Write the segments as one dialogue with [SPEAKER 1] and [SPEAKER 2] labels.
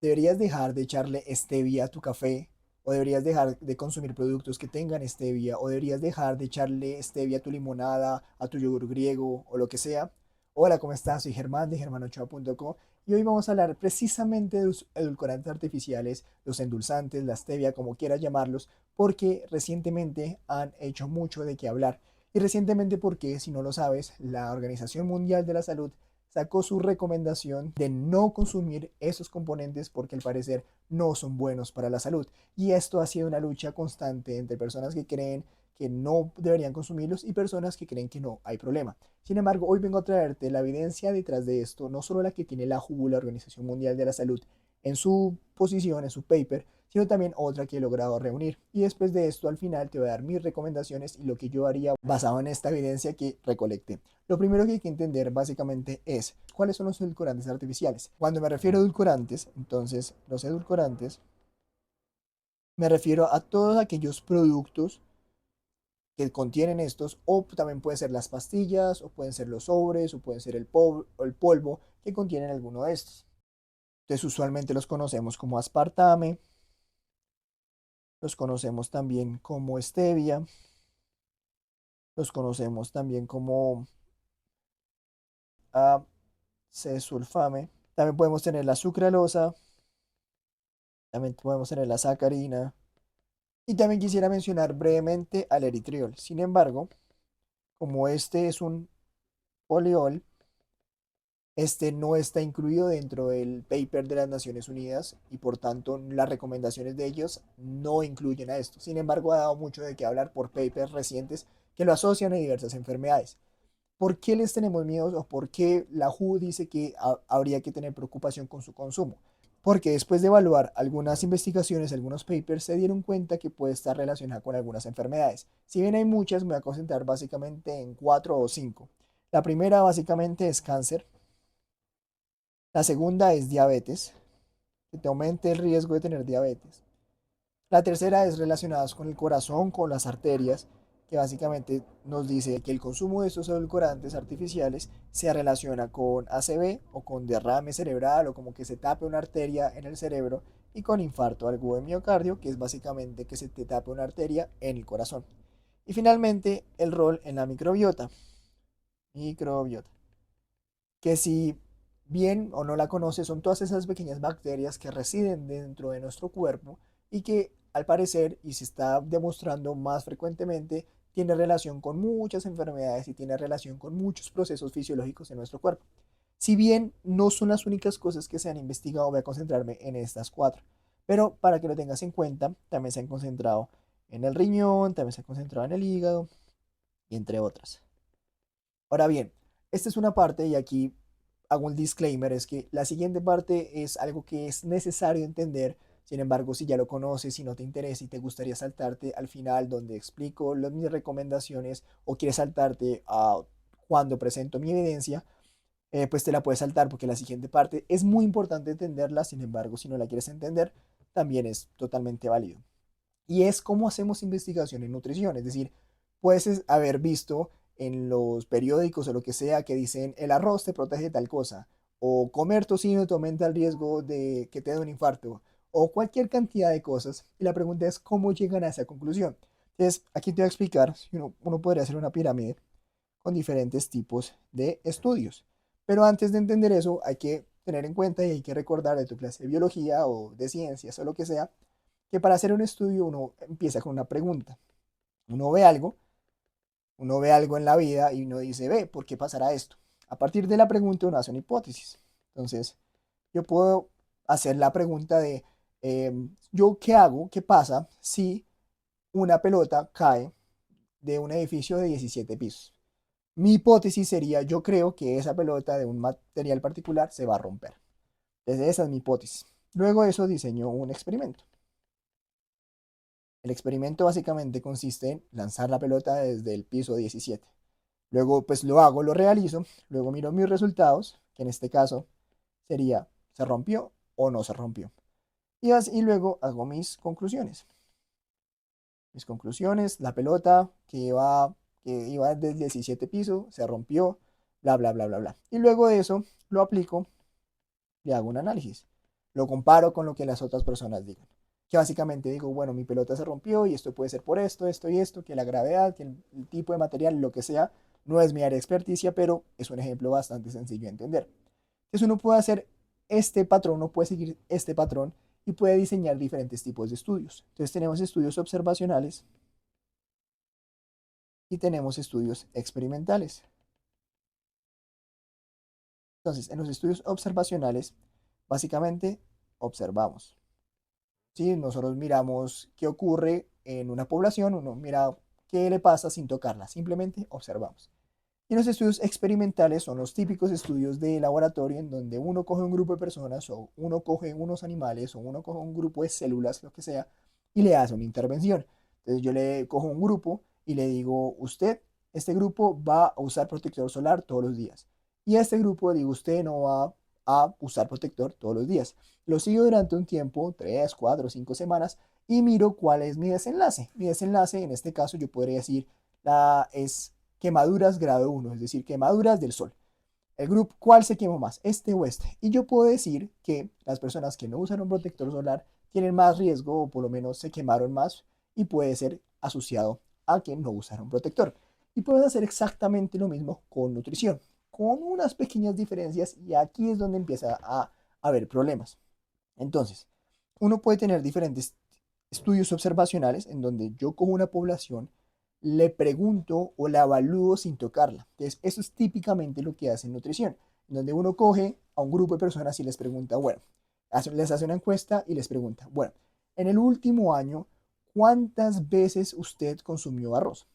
[SPEAKER 1] Deberías dejar de echarle stevia a tu café, o deberías dejar de consumir productos que tengan stevia, o deberías dejar de echarle stevia a tu limonada, a tu yogur griego, o lo que sea. Hola, ¿cómo estás? Soy Germán de germanochoa.co y hoy vamos a hablar precisamente de los edulcorantes artificiales, los endulzantes, la stevia, como quieras llamarlos, porque recientemente han hecho mucho de qué hablar. Y recientemente porque, si no lo sabes, la Organización Mundial de la Salud sacó su recomendación de no consumir esos componentes porque al parecer no son buenos para la salud. Y esto ha sido una lucha constante entre personas que creen que no deberían consumirlos y personas que creen que no hay problema. Sin embargo, hoy vengo a traerte la evidencia detrás de esto, no solo la que tiene la WHO, la Organización Mundial de la Salud, en su posición, en su paper, sino también otra que he logrado reunir. Y después de esto, al final te voy a dar mis recomendaciones y lo que yo haría basado en esta evidencia que recolecté. Lo primero que hay que entender básicamente es cuáles son los edulcorantes artificiales. Cuando me refiero a edulcorantes, entonces los edulcorantes me refiero a todos aquellos productos que contienen estos, o también pueden ser las pastillas, o pueden ser los sobres, o pueden ser el polvo que contienen alguno de estos. Entonces usualmente los conocemos como aspartame, los conocemos también como stevia, los conocemos también como acesulfame. También podemos tener la sucralosa, también podemos tener la sacarina. Y también quisiera mencionar brevemente al eritriol. Sin embargo, como este es un poliol, este no está incluido dentro del paper de las Naciones Unidas y por tanto las recomendaciones de ellos no incluyen a esto. Sin embargo, ha dado mucho de qué hablar por papers recientes que lo asocian a diversas enfermedades. ¿Por qué les tenemos miedo o por qué la WHO dice que habría que tener preocupación con su consumo? Porque después de evaluar algunas investigaciones, algunos papers, se dieron cuenta que puede estar relacionada con algunas enfermedades. Si bien hay muchas, me voy a concentrar básicamente en cuatro o cinco. La primera básicamente es cáncer, la segunda es diabetes, que te aumente el riesgo de tener diabetes. La tercera es relacionada con el corazón, con las arterias, que básicamente nos dice que el consumo de estos edulcorantes artificiales se relaciona con ACV o con derrame cerebral o como que se tape una arteria en el cerebro y con infarto agudo de miocardio, que es básicamente que se te tape una arteria en el corazón. Y finalmente, el rol en la microbiota. Microbiota. Que si bien o no la conoces, son todas esas pequeñas bacterias que residen dentro de nuestro cuerpo y que al parecer, y se está demostrando más frecuentemente, tiene relación con muchas enfermedades y tiene relación con muchos procesos fisiológicos en nuestro cuerpo. Si bien no son las únicas cosas que se han investigado, voy a concentrarme en estas cuatro. Pero para que lo tengas en cuenta, también se han concentrado en el riñón, también se han concentrado en el hígado y entre otras. Ahora bien, esta es una parte y aquí hago un disclaimer, es que la siguiente parte es algo que es necesario entender. Sin embargo, si ya lo conoces, si no te interesa y te gustaría saltarte al final donde explico mis recomendaciones o quieres saltarte a cuando presento mi evidencia, pues te la puedes saltar porque la siguiente parte es muy importante entenderla. Sin embargo, si no la quieres entender, también es totalmente válido. Y es cómo hacemos investigación en nutrición. Es decir, puedes haber visto en los periódicos o lo que sea que dicen el arroz te protege de tal cosa, o comer tocino te aumenta el riesgo de que te dé un infarto, o cualquier cantidad de cosas. Y la pregunta es cómo llegan a esa conclusión. Entonces, aquí te voy a explicar, si uno podría hacer una pirámide con diferentes tipos de estudios. Pero antes de entender eso, hay que tener en cuenta y hay que recordar de tu clase de biología o de ciencias o lo que sea, que para hacer un estudio uno empieza con una pregunta. Uno ve algo, uno ve algo en la vida y uno dice, ve, ¿por qué pasará esto? A partir de la pregunta uno hace una hipótesis. Entonces, yo puedo hacer la pregunta de, ¿yo qué hago? ¿Qué pasa si una pelota cae de un edificio de 17 pisos? Mi hipótesis sería, yo creo que esa pelota de un material particular se va a romper. Entonces, esa es mi hipótesis. Luego de eso diseño un experimento. El experimento básicamente consiste en lanzar la pelota desde el piso 17. Luego, pues lo hago, lo realizo, luego miro mis resultados, que en este caso sería, ¿se rompió o no se rompió? Y luego hago mis conclusiones. Mis conclusiones, la pelota que iba desde el 17 piso, se rompió, bla, bla, bla, bla, bla. Y luego de eso lo aplico, le hago un análisis. lo comparo con lo que las otras personas digan. Que básicamente digo, bueno, mi pelota se rompió y esto puede ser por esto, esto y esto, que la gravedad, que el tipo de material, lo que sea, no es mi área de experticia, pero es un ejemplo bastante sencillo de entender. Entonces uno puede hacer este patrón, uno puede seguir este patrón y puede diseñar diferentes tipos de estudios. Entonces tenemos estudios observacionales y tenemos estudios experimentales. Entonces, en los estudios observacionales, básicamente observamos. ¿Sí? Nosotros miramos qué ocurre en una población, uno mira qué le pasa sin tocarla, simplemente observamos. Y los estudios experimentales son los típicos estudios de laboratorio en donde uno coge un grupo de personas o uno coge unos animales o uno coge un grupo de células, lo que sea, y le hace una intervención. Entonces yo le cojo un grupo y le digo, usted, este grupo va a usar protector solar todos los días. Y a este grupo digo, usted no va a usar protector todos los días. Lo sigo durante un tiempo, 3, 4, 5 semanas, y miro cuál es mi desenlace. Mi desenlace, en este caso, yo podría decir, es quemaduras grado 1, es decir, quemaduras del sol. El grupo, ¿cuál se quemó más? Este o este. Y yo puedo decir que las personas que no usaron protector solar tienen más riesgo o por lo menos se quemaron más y puede ser asociado a que no usaron protector. Y puedes hacer exactamente lo mismo con nutrición, con unas pequeñas diferencias y aquí es donde empieza a haber problemas. Entonces, uno puede tener diferentes estudios observacionales en donde yo cojo una población, le pregunto o la evalúo sin tocarla. Entonces, eso es típicamente lo que hace en nutrición, en donde uno coge a un grupo de personas y les pregunta, bueno, les hace una encuesta y les pregunta, bueno, en el último año, ¿cuántas veces usted consumió arroz?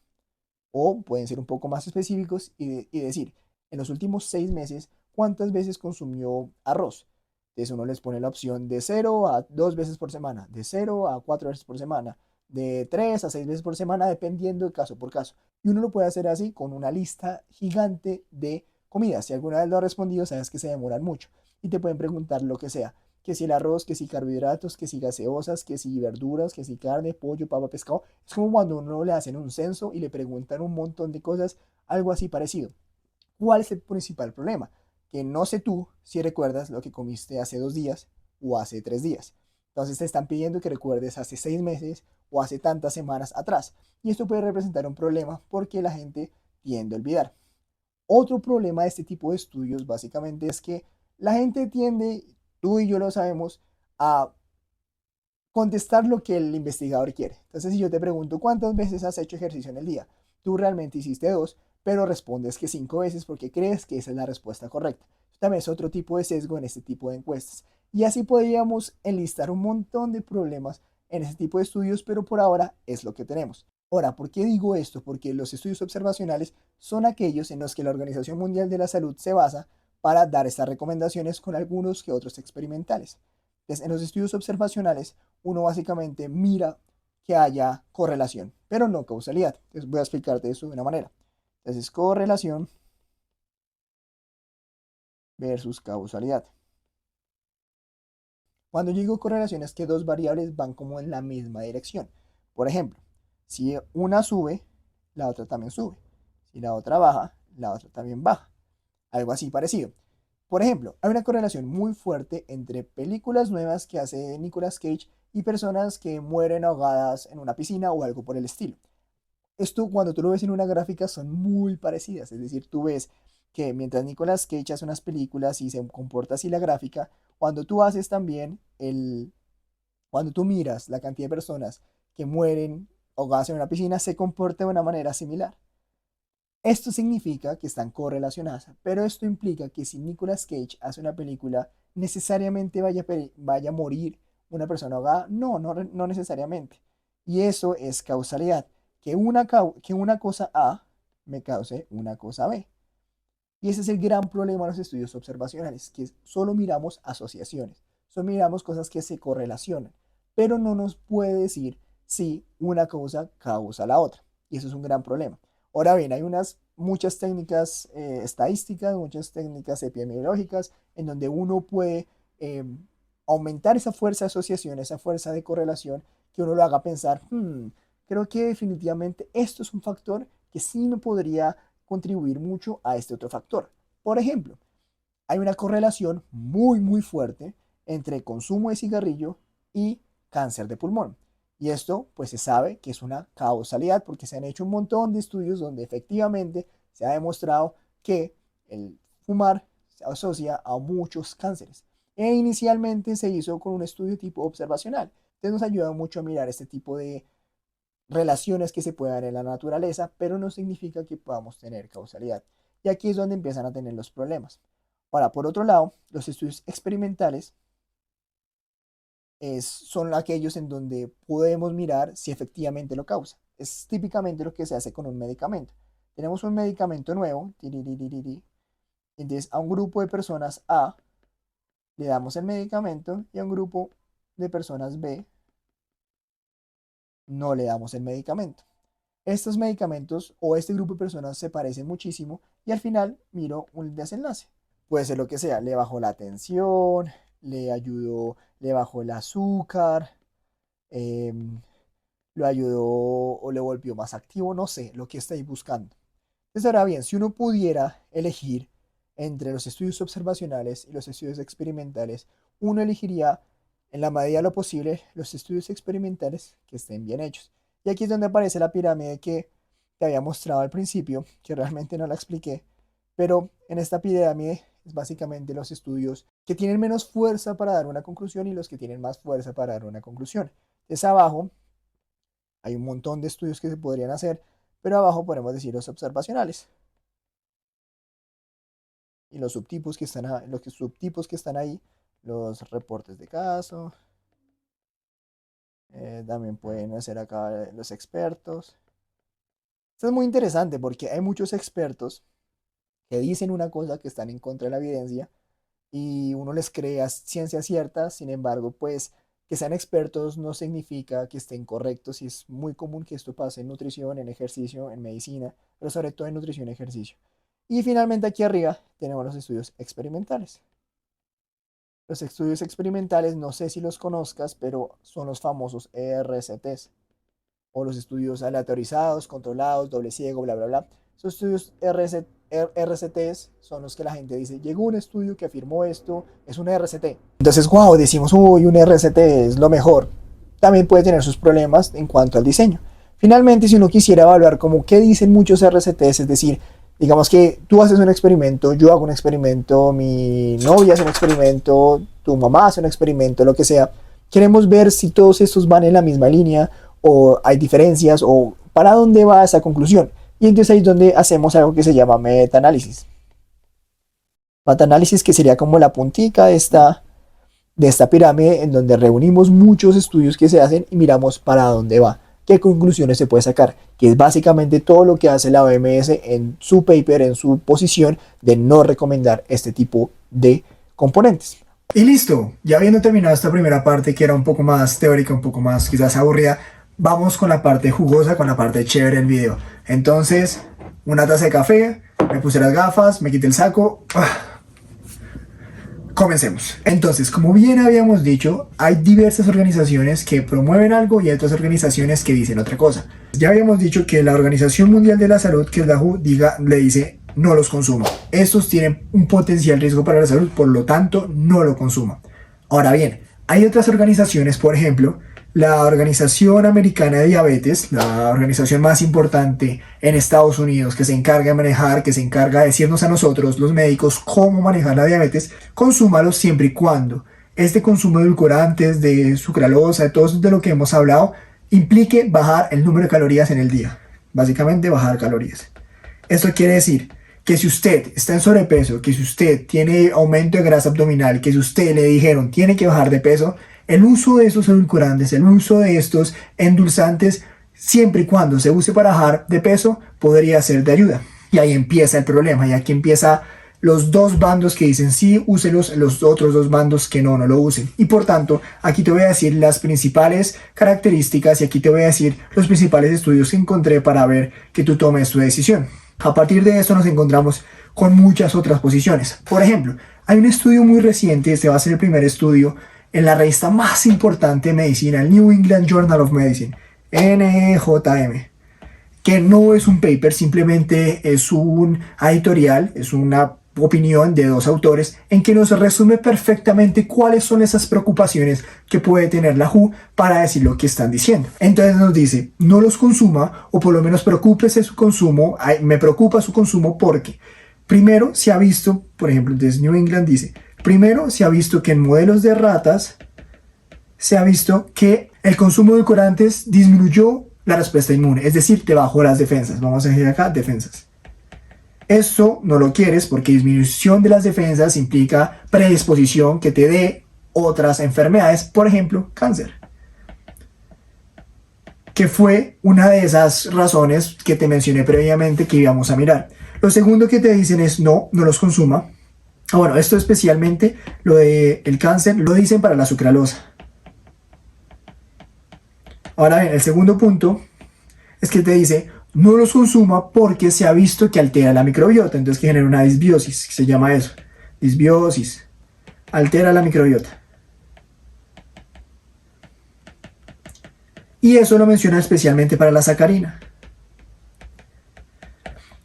[SPEAKER 1] O pueden ser un poco más específicos y decir, en los últimos 6 meses, ¿cuántas veces consumió arroz? Entonces uno les pone la opción de 0 a 2 veces por semana, de 0 a 4 veces por semana, de 3 a 6 veces por semana, dependiendo de caso por caso. Y uno lo puede hacer así con una lista gigante de comidas. Si alguna vez lo ha respondido, sabes que se demoran mucho y te pueden preguntar lo que sea. Que si el arroz, que si carbohidratos, que si gaseosas, que si verduras, que si carne, pollo, papa, pescado. Es como cuando uno le hacen un censo y le preguntan un montón de cosas, algo así parecido. ¿Cuál es el principal problema? Que no sé tú si recuerdas lo que comiste hace 2 días o hace 3 días. Entonces te están pidiendo que recuerdes hace 6 meses o hace tantas semanas atrás. Y esto puede representar un problema porque la gente tiende a olvidar. Otro problema de este tipo de estudios básicamente es que la gente tiende, tú y yo lo sabemos, a contestar lo que el investigador quiere. Entonces, si yo te pregunto cuántas veces has hecho ejercicio en el día, tú realmente hiciste 2, pero respondes que 5 veces porque crees que esa es la respuesta correcta. También es otro tipo de sesgo en este tipo de encuestas. Y así podríamos enlistar un montón de problemas en este tipo de estudios, pero por ahora es lo que tenemos. Ahora, ¿por qué digo esto? Porque los estudios observacionales son aquellos en los que la Organización Mundial de la Salud se basa para dar estas recomendaciones con algunos que otros experimentales. Entonces, en los estudios observacionales, uno básicamente mira que haya correlación, pero no causalidad. Entonces, voy a explicarte eso de una manera. Entonces, correlación versus causalidad. Cuando yo digo correlación es que dos variables van como en la misma dirección. Por ejemplo, si una sube, la otra también sube. Si la otra baja, la otra también baja. Algo así parecido. Por ejemplo, hay una correlación muy fuerte entre películas nuevas que hace Nicolas Cage y personas que mueren ahogadas en una piscina o algo por el estilo. Esto cuando tú lo ves en una gráfica son muy parecidas, es decir, tú ves que mientras Nicolas Cage hace unas películas y se comporta así la gráfica, cuando tú haces también cuando tú miras la cantidad de personas que mueren ahogadas en una piscina, se comporta de una manera similar. Esto significa que están correlacionadas, pero esto implica que si Nicolas Cage hace una película, necesariamente vaya a morir una persona ahogada. No, no, no necesariamente. Y eso es causalidad, que una cosa A me cause una cosa B. Y ese es el gran problema de los estudios observacionales, que solo miramos asociaciones, solo miramos cosas que se correlacionan, pero no nos puede decir si una cosa causa la otra. Y eso es un gran problema. Ahora bien, hay muchas técnicas estadísticas, muchas técnicas epidemiológicas, en donde uno puede aumentar esa fuerza de asociación, esa fuerza de correlación, que uno lo haga pensar, creo que definitivamente esto es un factor que sí me podría contribuir mucho a este otro factor. Por ejemplo, hay una correlación muy, muy fuerte entre consumo de cigarrillo y cáncer de pulmón. Y esto pues se sabe que es una causalidad porque se han hecho un montón de estudios donde efectivamente se ha demostrado que el fumar se asocia a muchos cánceres. E inicialmente se hizo con un estudio tipo observacional. Entonces nos ayuda mucho a mirar este tipo de relaciones que se puedan dar en la naturaleza, pero no significa que podamos tener causalidad. Y aquí es donde empiezan a tener los problemas. Ahora, por otro lado, los estudios experimentales son aquellos en donde podemos mirar si efectivamente lo causa. Es típicamente lo que se hace con un medicamento. Tenemos un medicamento nuevo, entonces a un grupo de personas A le damos el medicamento y a un grupo de personas B no le damos el medicamento. Estos medicamentos o este grupo de personas se parecen muchísimo y al final miro un desenlace. Puede ser lo que sea, le bajó la tensión, le ayudó, le bajó el azúcar, eh, lo ayudó o le volvió más activo, no sé, lo que estáis buscando. Entonces, ahora bien, si uno pudiera elegir entre los estudios observacionales y los estudios experimentales, uno elegiría, en la medida de lo posible, los estudios experimentales que estén bien hechos. Y aquí es donde aparece la pirámide que te había mostrado al principio, que realmente no la expliqué, pero en esta pirámide es básicamente los estudios que tienen menos fuerza para dar una conclusión y los que tienen más fuerza para dar una conclusión. Es abajo, hay un montón de estudios que se podrían hacer, pero abajo podemos decir los observacionales. Y los subtipos que están, los subtipos que están ahí, los reportes de caso, también pueden hacer acá los expertos. Esto es muy interesante porque hay muchos expertos que dicen una cosa que están en contra de la evidencia y uno les cree a ciencia cierta, sin embargo, pues que sean expertos no significa que estén correctos y es muy común que esto pase en nutrición, en ejercicio, en medicina, pero sobre todo en nutrición y ejercicio. Y finalmente aquí arriba tenemos los estudios experimentales. Los estudios experimentales, no sé si los conozcas, pero son los famosos ERCTs o los estudios aleatorizados, controlados, doble ciego, bla, bla, bla. Esos estudios RCTs son los que la gente dice, llegó un estudio que afirmó esto, es un RCT. Entonces, wow, decimos, uy, un RCT es lo mejor. También puede tener sus problemas en cuanto al diseño. Finalmente, si uno quisiera evaluar como qué dicen muchos RCTs, es decir, digamos que tú haces un experimento, yo hago un experimento, mi novia hace un experimento, tu mamá hace un experimento, lo que sea. Queremos ver si todos estos van en la misma línea o hay diferencias o para dónde va esa conclusión. Y entonces ahí es donde hacemos algo que se llama metaanálisis. Metaanálisis que sería como la puntica de esta pirámide en donde reunimos muchos estudios que se hacen y miramos para dónde va, qué conclusiones se puede sacar, que es básicamente todo lo que hace la OMS en su paper, en su posición de no recomendar este tipo de componentes. Y listo, ya habiendo terminado esta primera parte que era un poco más teórica, un poco más quizás aburrida, vamos con la parte jugosa, con la parte chévere del video. Entonces, una taza de café, me puse las gafas, me quité el saco. Comencemos. Entonces, como bien habíamos dicho, hay diversas organizaciones que promueven algo y hay otras organizaciones que dicen otra cosa. Ya habíamos dicho que la Organización Mundial de la Salud, que es la WHO, le dice no los consuma. Estos tienen un potencial riesgo para la salud, por lo tanto, no lo consuma. Ahora bien, hay otras organizaciones, por ejemplo, la Organización Americana de Diabetes, la organización más importante en Estados Unidos que se encarga de manejar, que se encarga de decirnos a nosotros, los médicos, cómo manejar la diabetes, consúmalo siempre y cuando este consumo de edulcorantes, de sucralosa, de todo eso de lo que hemos hablado, implique bajar el número de calorías en el día. Básicamente bajar calorías. Esto quiere decir que si usted está en sobrepeso, que si usted tiene aumento de grasa abdominal, que si usted le dijeron tiene que bajar de peso, el uso de estos edulcorantes, el uso de estos endulzantes, siempre y cuando se use para bajar de peso, podría ser de ayuda. Y ahí empieza el problema, y aquí empieza los dos bandos que dicen sí, úselos, los otros dos bandos que no lo usen. Y por tanto, aquí te voy a decir las principales características y aquí te voy a decir los principales estudios que encontré para ver que tú tomes tu decisión. A partir de esto nos encontramos con muchas otras posiciones. Por ejemplo, hay un estudio muy reciente, este va a ser el primer estudio en la revista más importante de medicina, el New England Journal of Medicine, NEJM, que no es un paper, simplemente es un editorial, es una
[SPEAKER 2] opinión de dos autores en que nos resume perfectamente cuáles son esas preocupaciones que puede tener la WHO para decir lo que están diciendo. Entonces nos dice, no los consuma, o por lo menos preocúpese su consumo. Me preocupa su consumo porque primero se ha visto, por ejemplo, desde New England dice, primero se ha visto que en modelos de ratas se ha visto que el consumo de edulcorantes disminuyó la respuesta inmune, es decir, te bajó las defensas. Vamos a decir acá defensas. Esto no lo quieres porque disminución de las defensas implica predisposición que te dé otras enfermedades, por ejemplo, cáncer. Que fue una de esas razones que te mencioné previamente que íbamos a mirar. Lo segundo que te dicen es no los consuma. Bueno, esto especialmente, lo del cáncer, lo dicen para la sucralosa. Ahora bien, el segundo punto es que te dice no los consuma porque se ha visto que altera la microbiota, entonces que genera una disbiosis, se llama eso, disbiosis, altera la microbiota. Y eso lo menciona especialmente para la sacarina.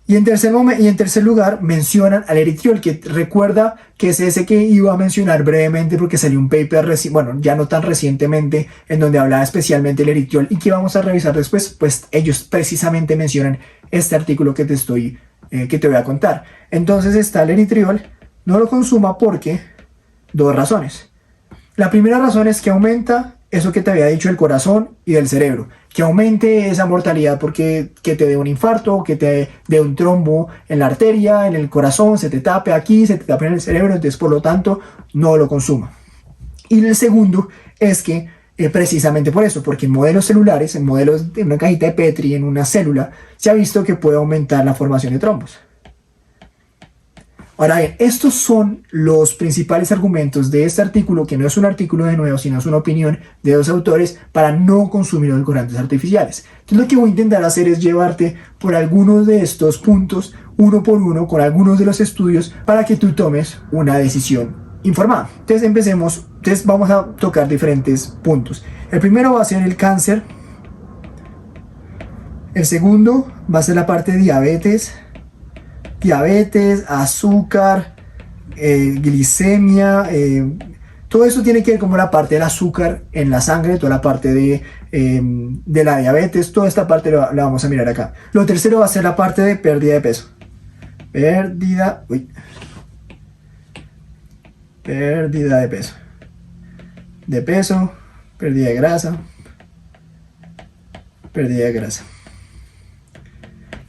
[SPEAKER 2] Y en tercer lugar mencionan al eritriol, que recuerda que es ese que iba a mencionar brevemente porque salió un paper, bueno, ya no tan recientemente, en donde hablaba especialmente del eritriol y que vamos a revisar después. Pues ellos precisamente mencionan este artículo que te voy a contar. Entonces está el eritriol, no lo consuma porque dos razones. La primera razón es que aumenta eso que te había dicho del corazón y del cerebro, que aumente esa mortalidad porque que te dé un infarto, que te dé un trombo en la arteria, en el corazón, se te tape aquí, se te tape en el cerebro, entonces por lo tanto no lo consuma. Y el segundo es que precisamente por eso, porque en modelos celulares, en modelos de una cajita de Petri, en una célula, se ha visto que puede aumentar la formación de trombos. Ahora bien, estos son los principales argumentos de este artículo, que no es un artículo de nuevo, sino es una opinión de dos autores para no consumir edulcorantes artificiales. Entonces lo que voy a intentar hacer es llevarte por algunos de estos puntos, uno por uno, con algunos de los estudios, para que tú tomes una decisión informada. Entonces empecemos, vamos a tocar diferentes puntos. El primero va a ser el cáncer. El segundo va a ser la parte de diabetes, azúcar, glicemia, todo eso tiene que ver como la parte del azúcar en la sangre, toda la parte de la diabetes, toda esta parte la vamos a mirar acá. Lo tercero va a ser la parte de pérdida de peso. Pérdida de peso. Pérdida de grasa. Pérdida de grasa.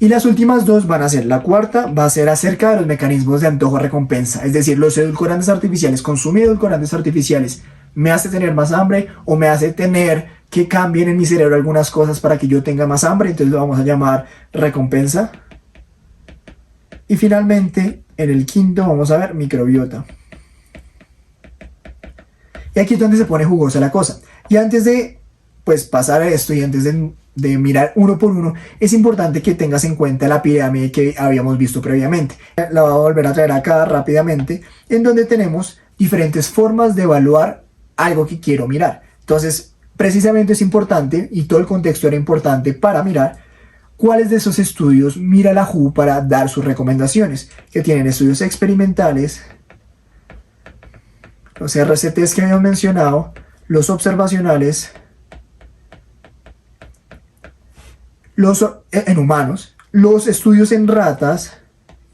[SPEAKER 2] Y las últimas dos van a ser, la cuarta va a ser acerca de los mecanismos de antojo-recompensa. Es decir, los edulcorantes artificiales, consumir edulcorantes artificiales, ¿me hace tener más hambre o me hace tener que cambien en mi cerebro algunas cosas para que yo tenga más hambre? Entonces lo vamos a llamar recompensa. Y finalmente, en el quinto vamos a ver microbiota. Y aquí es donde se pone jugosa la cosa. Y antes de pasar a esto y antes de mirar uno por uno, es importante que tengas en cuenta la pirámide que habíamos visto previamente. La voy a volver a traer acá rápidamente, en donde tenemos diferentes formas de evaluar algo que quiero mirar. Entonces, precisamente es importante, y todo el contexto era importante para mirar cuáles de esos estudios mira la WHO para dar sus recomendaciones, que tienen estudios experimentales, los RCTs que habíamos mencionado, los observacionales, en humanos, los estudios en ratas,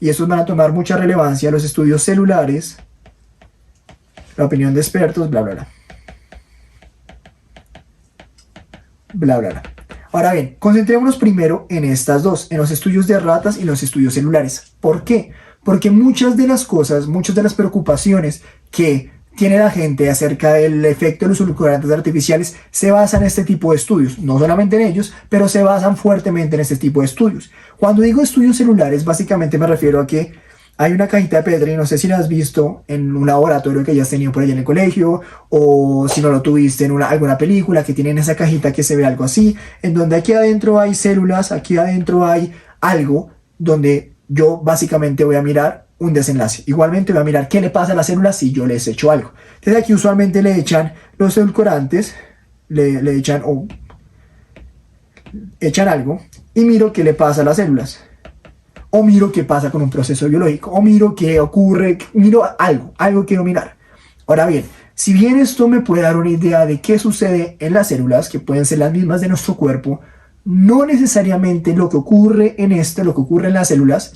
[SPEAKER 2] y estos van a tomar mucha relevancia, los estudios celulares, la opinión de expertos, bla, bla, bla. Bla, bla, bla. Ahora bien, concentrémonos primero en estas dos, en los estudios de ratas y los estudios celulares. ¿Por qué? Porque muchas de las cosas, muchas de las preocupaciones que tiene la gente acerca del efecto de los edulcorantes artificiales se basan en este tipo de estudios, no solamente en ellos, pero se basan fuertemente en este tipo de estudios. Cuando digo estudios celulares, básicamente me refiero a que hay una cajita de Petri, no sé si la has visto en un laboratorio que hayas tenido por allá en el colegio, o si no lo tuviste en alguna película, que tienen esa cajita que se ve algo así, en donde aquí adentro hay células, aquí adentro hay algo donde yo básicamente voy a mirar un desenlace. Igualmente voy a mirar qué le pasa a las células si yo les echo algo. Entonces aquí usualmente le echan los edulcorantes, le echan algo y miro qué le pasa a las células. o miro qué pasa con un proceso biológico, o miro qué ocurre, miro algo quiero mirar. Ahora bien, si bien esto me puede dar una idea de qué sucede en las células, que pueden ser las mismas de nuestro cuerpo, no necesariamente lo que ocurre en lo que ocurre en las células,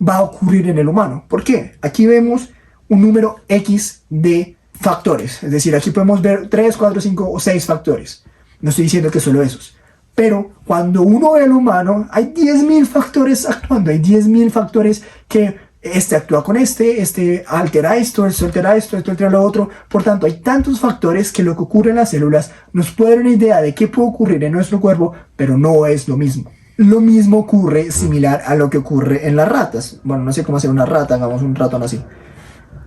[SPEAKER 2] va a ocurrir en el humano. ¿Por qué? Aquí vemos un número X de factores, es decir, aquí podemos ver 3, 4, 5 o 6 factores. No estoy diciendo que solo esos. Pero cuando uno ve al humano, hay 10.000 factores actuando, hay 10.000 factores que este actúa con este altera esto altera esto altera lo otro. Por tanto, hay tantos factores que lo que ocurre en las células nos puede dar una idea de qué puede ocurrir en nuestro cuerpo, pero no es lo mismo. Lo mismo ocurre similar a lo que ocurre en las ratas. Bueno, no sé cómo hacer una rata, hagamos un ratón así.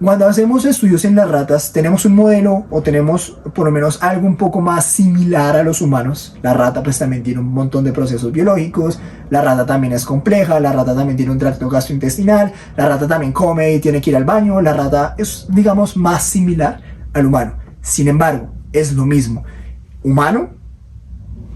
[SPEAKER 2] Cuando hacemos estudios en las ratas, tenemos un modelo o tenemos por lo menos algo un poco más similar a los humanos. La rata pues también tiene un montón de procesos biológicos, la rata también es compleja, la rata también tiene un tracto gastrointestinal, la rata también come y tiene que ir al baño, la rata es, digamos, más similar al humano. Sin embargo, es lo mismo. Humano,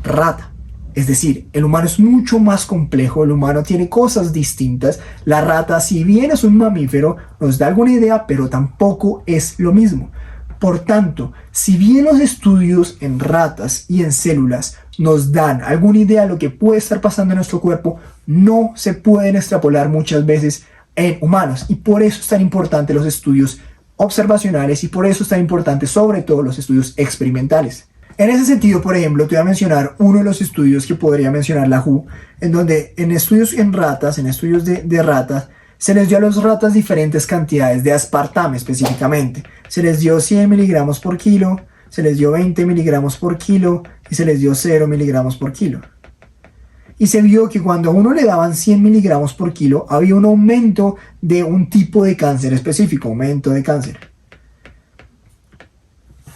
[SPEAKER 2] rata. Es decir, el humano es mucho más complejo, el humano tiene cosas distintas. La rata, si bien es un mamífero, nos da alguna idea, pero tampoco es lo mismo. Por tanto, si bien los estudios en ratas y en células nos dan alguna idea de lo que puede estar pasando en nuestro cuerpo, no se pueden extrapolar muchas veces en humanos. Y por eso es tan importante los estudios observacionales y por eso es tan importante sobre todo los estudios experimentales. En ese sentido, por ejemplo, te voy a mencionar uno de los estudios que podría mencionar la WHO, en donde en estudios en ratas, en estudios de ratas, se les dio a las ratas diferentes cantidades de aspartame específicamente. Se les dio 100 miligramos por kilo, se les dio 20 miligramos por kilo y se les dio 0 miligramos por kilo. Y se vio que cuando a uno le daban 100 miligramos por kilo, había un aumento de un tipo de cáncer específico, aumento de cáncer.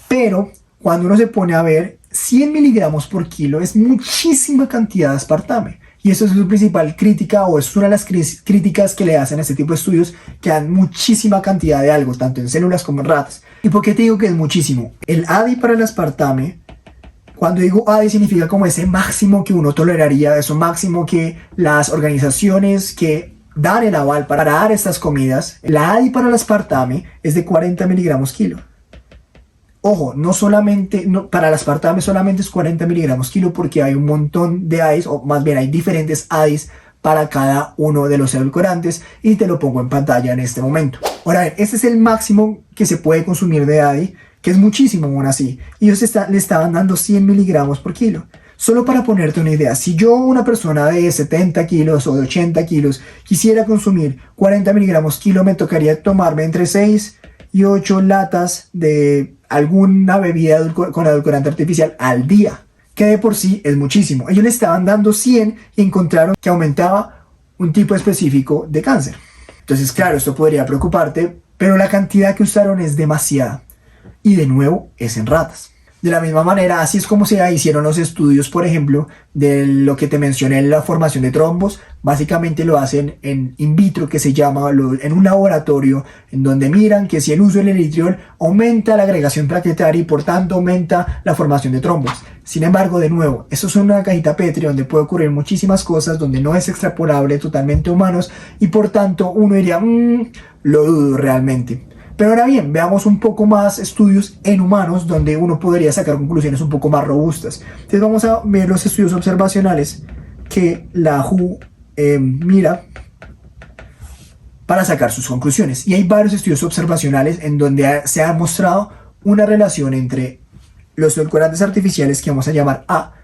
[SPEAKER 2] Pero cuando uno se pone a ver, 100 miligramos por kilo es muchísima cantidad de aspartame. Y eso es su principal crítica, o es una de las críticas que le hacen a este tipo de estudios, que dan muchísima cantidad de algo, tanto en células como en ratas. ¿Y por qué te digo que es muchísimo? El ADI para el aspartame, cuando digo ADI significa como ese máximo que uno toleraría, eso máximo que las organizaciones que dan el aval para dar estas comidas, la ADI para el aspartame es de 40 miligramos kilo. Ojo, no solamente, para el aspartame solamente es 40 miligramos kilo porque hay un montón de ADIs, o más bien hay diferentes ADIs para cada uno de los edulcorantes y te lo pongo en pantalla en este momento. Ahora bien, este es el máximo que se puede consumir de ADI, que es muchísimo aún así. Y ellos le estaban dando 100 miligramos por kilo. Solo para ponerte una idea, si yo, una persona de 70 kilos o de 80 kilos, quisiera consumir 40 miligramos kilo, me tocaría tomarme entre 6 y 8 latas de alguna bebida con edulcorante artificial al día, que de por sí es muchísimo. Ellos le estaban dando 100 y encontraron que aumentaba un tipo específico de cáncer. Entonces, claro, esto podría preocuparte, pero la cantidad que usaron es demasiada. Y de nuevo, es en ratas. De la misma manera, así es como se hicieron los estudios, por ejemplo, de lo que te mencioné, la formación de trombos. Básicamente lo hacen en in vitro, que se llama, en un laboratorio, en donde miran que si el uso del eritriol aumenta la agregación plaquetaria y por tanto aumenta la formación de trombos. Sin embargo, de nuevo, esto es una cajita Petri donde puede ocurrir muchísimas cosas, donde no es extrapolable totalmente a humanos y por tanto uno diría, lo dudo realmente. Pero ahora bien, veamos un poco más estudios en humanos donde uno podría sacar conclusiones un poco más robustas. Entonces vamos a ver los estudios observacionales que la WHO mira para sacar sus conclusiones. Y hay varios estudios observacionales en donde se ha mostrado una relación entre los edulcorantes artificiales, que vamos a llamar A,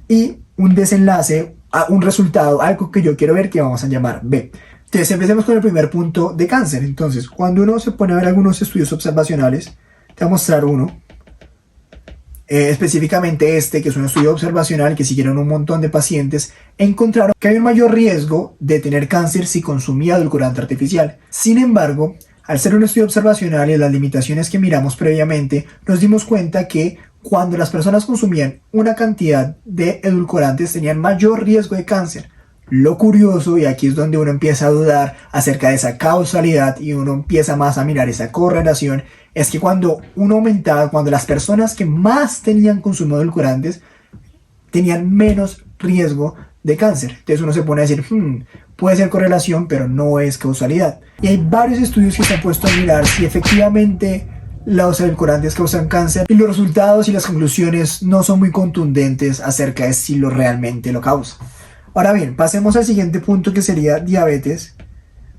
[SPEAKER 2] y un desenlace, a un resultado, algo que yo quiero ver, que vamos a llamar B. Entonces empecemos con el primer punto de cáncer. Entonces, cuando uno se pone a ver algunos estudios observacionales, te voy a mostrar uno, específicamente este, que es un estudio observacional que siguieron un montón de pacientes, encontraron que hay un mayor riesgo de tener cáncer si consumía edulcorante artificial. Sin embargo, al ser un estudio observacional y las limitaciones que miramos previamente, nos dimos cuenta que cuando las personas consumían una cantidad de edulcorantes tenían mayor riesgo de cáncer. Lo curioso, y aquí es donde uno empieza a dudar acerca de esa causalidad y uno empieza más a mirar esa correlación, es que cuando uno aumentaba, cuando las personas que más tenían consumo de edulcorantes tenían menos riesgo de cáncer. Entonces uno se pone a decir, puede ser correlación, pero no es causalidad. Y hay varios estudios que se han puesto a mirar si efectivamente los edulcorantes causan cáncer y los resultados y las conclusiones no son muy contundentes acerca de si lo realmente lo causa. Ahora bien, pasemos al siguiente punto, que sería diabetes,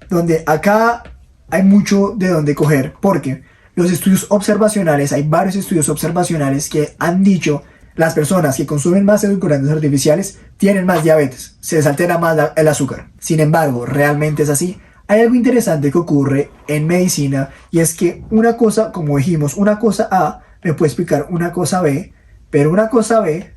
[SPEAKER 2] donde acá hay mucho de dónde coger, porque los estudios observacionales, hay varios estudios observacionales que han dicho las personas que consumen más edulcorantes artificiales tienen más diabetes, se les altera más el azúcar. Sin embargo, ¿realmente es así? Hay algo interesante que ocurre en medicina, y es que una cosa, como dijimos, una cosa A me puede explicar una cosa B, pero una cosa B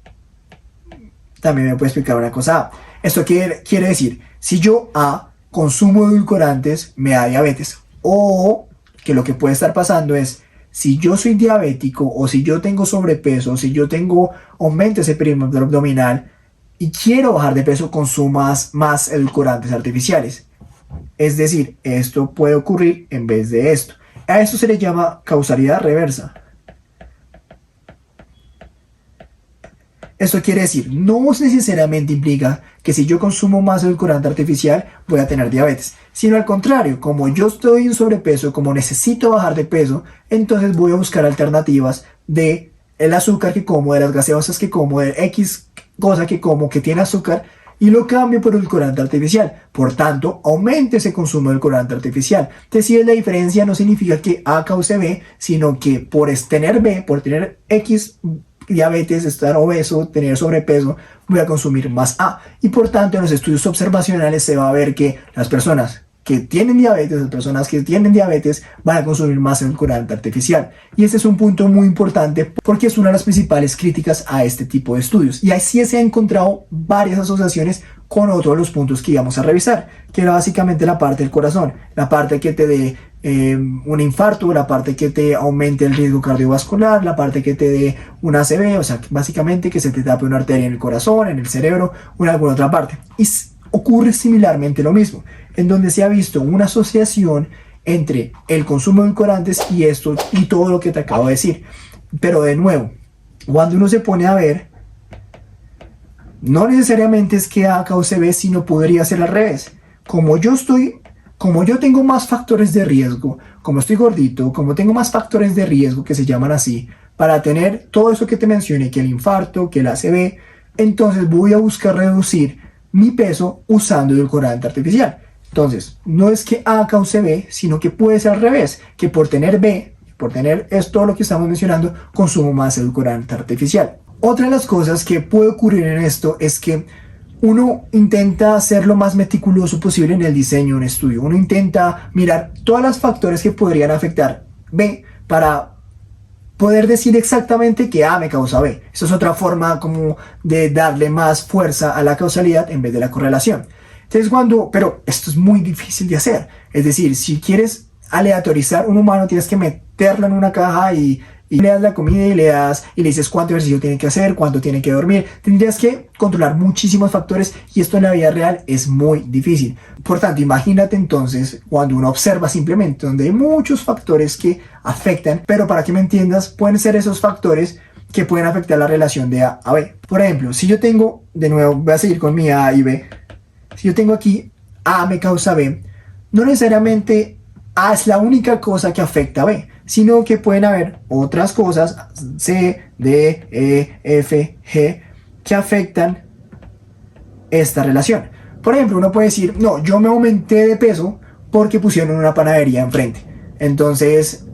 [SPEAKER 2] también me puede explicar una cosa A. Esto quiere decir, si yo A consumo edulcorantes, me da diabetes. O que lo que puede estar pasando es, si yo soy diabético, o si yo tengo sobrepeso, o si yo tengo aumento ese perímetro abdominal y quiero bajar de peso, consumas más edulcorantes artificiales. Es decir, esto puede ocurrir en vez de esto. A esto se le llama causalidad reversa. Esto quiere decir, no necesariamente implica que si yo consumo más edulcorante artificial voy a tener diabetes, sino al contrario, como yo estoy en sobrepeso, como necesito bajar de peso, entonces voy a buscar alternativas de el azúcar que como, de las gaseosas que como, de X cosa que como que tiene azúcar, y lo cambio por edulcorante artificial. Por tanto, aumente ese consumo de edulcorante artificial. Entonces, si es la diferencia, no significa que A cause B, sino que por tener B, por tener X diabetes, estar obeso, tener sobrepeso, voy a consumir más A. Y por tanto, en los estudios observacionales se va a ver que las personas que tienen diabetes, las personas que tienen diabetes van a consumir más edulcorante artificial. Y este es un punto muy importante porque es una de las principales críticas a este tipo de estudios. Y así se han encontrado varias asociaciones con otros de los puntos que íbamos a revisar, que era básicamente la parte del corazón, la parte que te dé un infarto, la parte que te aumente el riesgo cardiovascular, la parte que te dé un ACV, o sea, básicamente que se te tape una arteria en el corazón, en el cerebro o en alguna otra parte. Y ocurre similarmente lo mismo, en donde se ha visto una asociación entre el consumo de edulcorantes y esto y todo lo que te acabo de decir. Pero de nuevo, cuando uno se pone a ver, no necesariamente es que A cause B, sino podría ser al revés. Como yo tengo más factores de riesgo, como estoy gordito, como tengo más factores de riesgo que se llaman así, para tener todo eso que te mencioné, que el infarto, que el ACV, entonces voy a buscar reducir mi peso usando edulcorante artificial. Entonces, no es que A cause B, sino que puede ser al revés, que por tener B, por tener esto lo que estamos mencionando, consumo más edulcorante artificial. Otra de las cosas que puede ocurrir en esto es que uno intenta ser lo más meticuloso posible en el diseño de un estudio. Uno intenta mirar todos los factores que podrían afectar B para poder decir exactamente que A me causa B. Eso es otra forma como de darle más fuerza a la causalidad en vez de la correlación. Entonces pero esto es muy difícil de hacer. Es decir, si quieres aleatorizar un humano, tienes que meterlo en una caja y le das la comida y le dices cuánto ejercicio tiene que hacer, cuánto tiene que dormir. Tendrías que controlar muchísimos factores y esto en la vida real es muy difícil. Por tanto, imagínate entonces cuando uno observa simplemente donde hay muchos factores que afectan, pero para que me entiendas, pueden ser esos factores que pueden afectar la relación de A a B. Por ejemplo, si yo tengo, de nuevo, voy a seguir con mi A y B. Si yo tengo aquí A me causa B, no necesariamente A es la única cosa que afecta a B, sino que pueden haber otras cosas, C, D, E, F, G, que afectan esta relación. Por ejemplo, uno puede decir, no, yo me aumenté de peso porque pusieron una panadería enfrente. Entonces,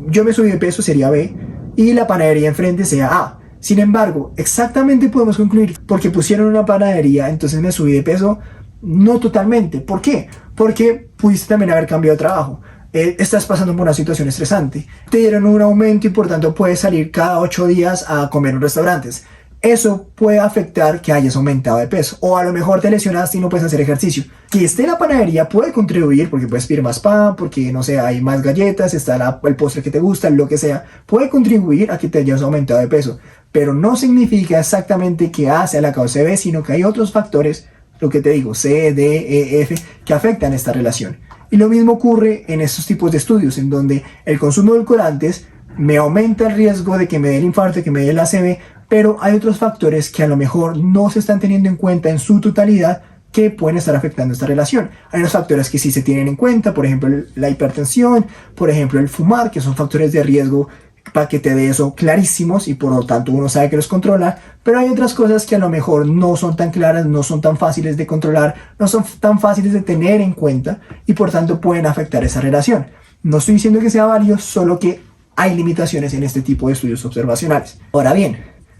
[SPEAKER 2] yo me subí de peso, sería B, y la panadería enfrente sea A. Sin embargo, exactamente podemos concluir, porque pusieron una panadería, entonces me subí de peso, no totalmente. ¿Por qué? Porque pudiste también haber cambiado de trabajo. Estás pasando por una situación estresante, te dieron un aumento y por tanto puedes salir cada 8 días a comer en restaurantes. Eso puede afectar que hayas aumentado de peso, o a lo mejor te lesionaste y no puedes hacer ejercicio. Que esté en la panadería puede contribuir, porque puedes pedir más pan, porque no sé, hay más galletas, está el postre que te gusta, lo que sea, puede contribuir a que te hayas aumentado de peso, pero no significa exactamente que A sea la causa de B, sino que hay otros factores, lo que te digo, C, D, E, F, que afectan esta relación. Y lo mismo ocurre en estos tipos de estudios, en donde el consumo de edulcorantes me aumenta el riesgo de que me dé el infarto, que me dé el ACV, pero hay otros factores que a lo mejor no se están teniendo en cuenta en su totalidad que pueden estar afectando esta relación. Hay unos factores que sí se tienen en cuenta, por ejemplo la hipertensión, por ejemplo el fumar, que son factores de riesgo paquete de eso clarísimos y por lo tanto uno sabe que los controla, pero hay otras cosas que a lo mejor no son tan claras, no son tan fáciles de controlar, no son tan fáciles de tener en cuenta y por tanto pueden afectar esa relación. No estoy diciendo que sea válido, solo que hay limitaciones en este tipo de estudios observacionales. Ahora bien,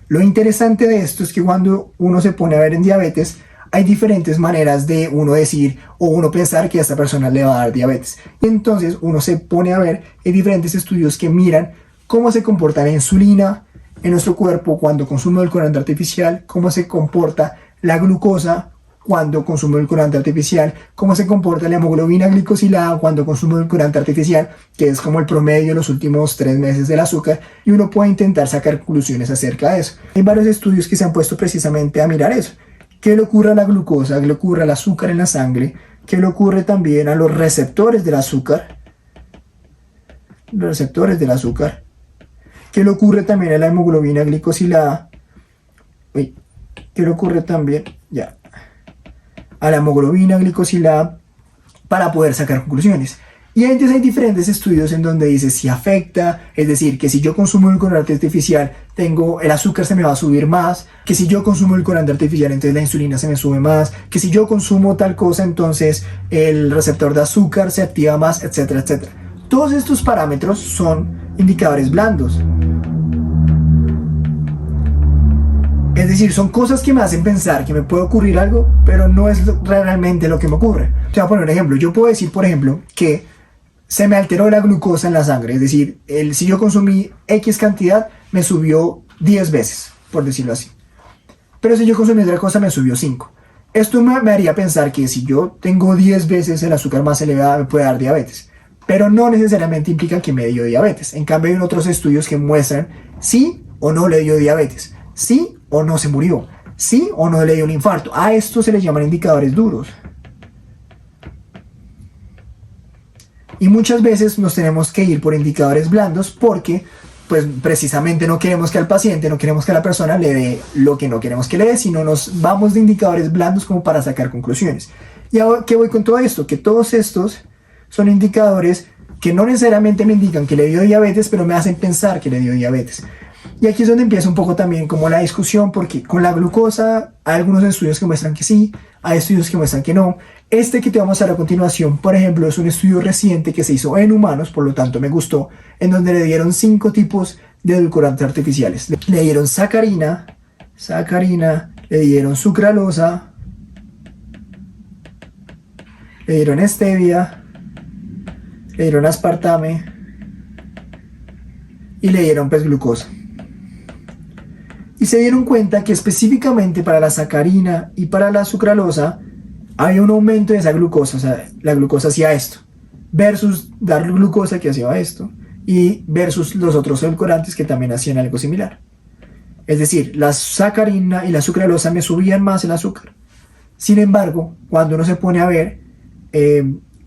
[SPEAKER 2] lo interesante de esto es que cuando uno se pone a ver en diabetes, hay diferentes maneras de uno decir o uno pensar que a esta persona le va a dar diabetes. Y entonces uno se pone a ver en diferentes estudios que miran cómo se comporta la insulina en nuestro cuerpo cuando consume edulcorante artificial, cómo se comporta la glucosa cuando consume edulcorante artificial, cómo se comporta la hemoglobina glicosilada cuando consume edulcorante artificial, que es como el promedio de los últimos 3 meses del azúcar, y uno puede intentar sacar conclusiones acerca de eso. Hay varios estudios que se han puesto precisamente a mirar eso. ¿Qué le ocurre a la glucosa? ¿Qué le ocurre al azúcar en la sangre? ¿Qué le ocurre también a los receptores del azúcar? Los receptores del azúcar. ¿Qué le ocurre también a la hemoglobina glicosilada? ¿Qué le ocurre también? Ya. A la hemoglobina glicosilada para poder sacar conclusiones. Y entonces hay diferentes estudios en donde dice si afecta, es decir, que si yo consumo edulcorante artificial, el azúcar se me va a subir más, que si yo consumo edulcorante artificial, entonces la insulina se me sube más, que si yo consumo tal cosa, entonces el receptor de azúcar se activa más, etcétera, etcétera. Todos estos parámetros son indicadores blandos. Es decir, son cosas que me hacen pensar que me puede ocurrir algo, pero no es realmente lo que me ocurre. Te voy a poner un ejemplo. Yo puedo decir, por ejemplo, que se me alteró la glucosa en la sangre. Es decir, si yo consumí X cantidad, me subió 10 veces, por decirlo así. Pero si yo consumí otra cosa, me subió 5. Esto me haría pensar que si yo tengo 10 veces el azúcar más elevada, me puede dar diabetes. Pero no necesariamente implica que me dio diabetes. En cambio, hay otros estudios que muestran sí o no le dio diabetes, sí o no se murió, sí o no le dio un infarto. A esto se les llaman indicadores duros. Y muchas veces nos tenemos que ir por indicadores blandos porque pues precisamente no queremos que al paciente, no queremos que a la persona le dé lo que no queremos que le dé, sino nos vamos de indicadores blandos como para sacar conclusiones. ¿Y ahora qué voy con todo esto? Que todos estos son indicadores que no necesariamente me indican que le dio diabetes, pero me hacen pensar que le dio diabetes. Y aquí es donde empieza un poco también como la discusión, porque con la glucosa hay algunos estudios que muestran que sí, hay estudios que muestran que no. Este que te vamos a dar a continuación, por ejemplo, es un estudio reciente que se hizo en humanos, por lo tanto me gustó, en donde le dieron 5 tipos de edulcorantes artificiales. Le dieron sacarina, le dieron sucralosa, le dieron stevia, le dieron aspartame y le dieron pues glucosa. Y se dieron cuenta que específicamente para la sacarina y para la sucralosa había un aumento de esa glucosa, o sea, la glucosa hacía esto, versus dar glucosa que hacía esto, y versus los otros edulcorantes que también hacían algo similar. Es decir, la sacarina y la sucralosa me subían más el azúcar. Sin embargo, cuando uno se pone a ver,